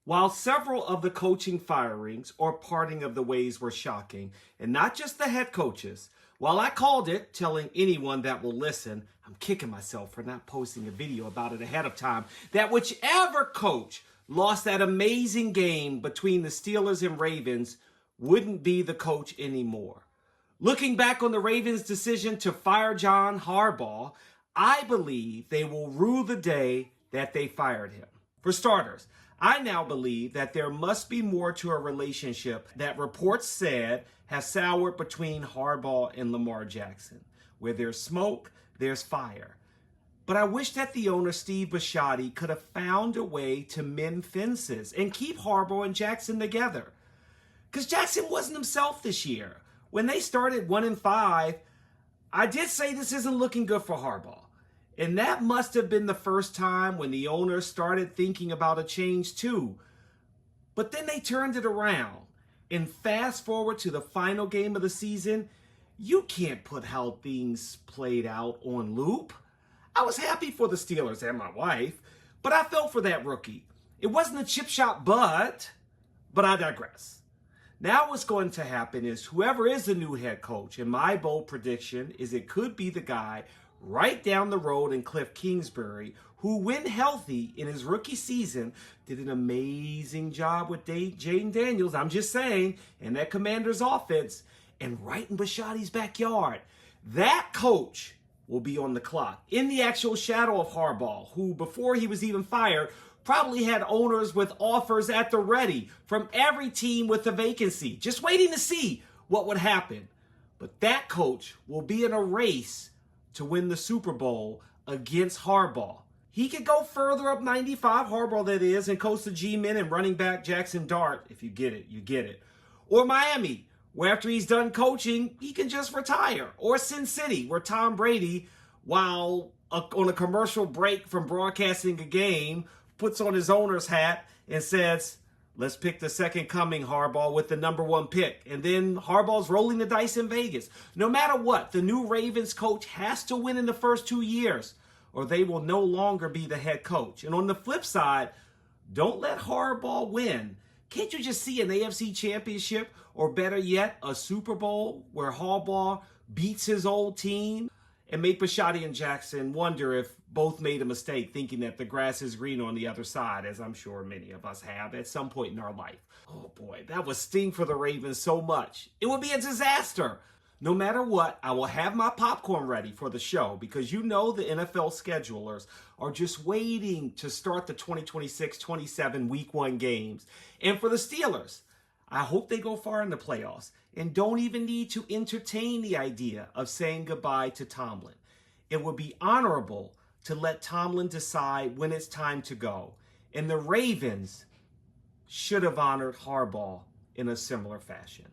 While several of the coaching firings or parting of the ways were shocking, and not just the head coaches, while I called it, telling anyone that will listen, I'm kicking myself for not posting a video about it ahead of time, that whichever coach lost that amazing game between the Steelers and Ravens wouldn't be the coach anymore. Looking back on the Ravens' decision to fire John Harbaugh, I believe they will rue the day that they fired him. For starters, I now believe that there must be more to a relationship that reports said has soured between Harbaugh and Lamar Jackson. Where there's smoke, there's fire. But I wish that the owner, Steve Bisciotti, could have found a way to mend fences and keep Harbaugh and Jackson together. Because Jackson wasn't himself this year. When they started 1-5, I did say this isn't looking good for Harbaugh. And that must have been the first time when the owner started thinking about a change too. But then they turned it around. And fast forward to the final game of the season, you can't put how things played out on loop. I was happy for the Steelers and my wife, but I felt for that rookie. It wasn't a chip shot, but I digress. Now what's going to happen is whoever is the new head coach, and my bold prediction is it could be the guy right down the road in Cliff Kingsbury, who, when healthy in his rookie season, did an amazing job with Jaden Daniels, I'm just saying, and that Commanders offense, and right in Bisciotti's backyard. That coach will be on the clock, in the actual shadow of Harbaugh, who, before he was even fired, probably had owners with offers at the ready from every team with a vacancy, just waiting to see what would happen. But that coach will be in a race to win the Super Bowl against Harbaugh. He could go further up 95, Harbaugh that is, and coach the G-men and running back Jackson Dart. If you get it, you get it. Or Miami, where after he's done coaching, he can just retire. Or Sin City, where Tom Brady, while on a commercial break from broadcasting a game, puts on his owner's hat and says, let's pick the second coming, Harbaugh, with the number one pick. And then Harbaugh's rolling the dice in Vegas. No matter what, the new Ravens coach has to win in the first 2 years, or they will no longer be the head coach. And on the flip side, don't let Harbaugh win. Can't you just see an AFC championship, or better yet, a Super Bowl where Harbaugh beats his old team? And make Bisciotti and Jackson wonder if both made a mistake thinking that the grass is green on the other side, as I'm sure many of us have at some point in our life. Oh boy, that would sting for the Ravens so much. It would be a disaster. No matter what, I will have my popcorn ready for the show because you know the NFL schedulers are just waiting to start the 2026-27 Week 1 games. And for the Steelers, I hope they go far in the playoffs and don't even need to entertain the idea of saying goodbye to Tomlin. It would be honorable to let Tomlin decide when it's time to go. And the Ravens should have honored Harbaugh in a similar fashion.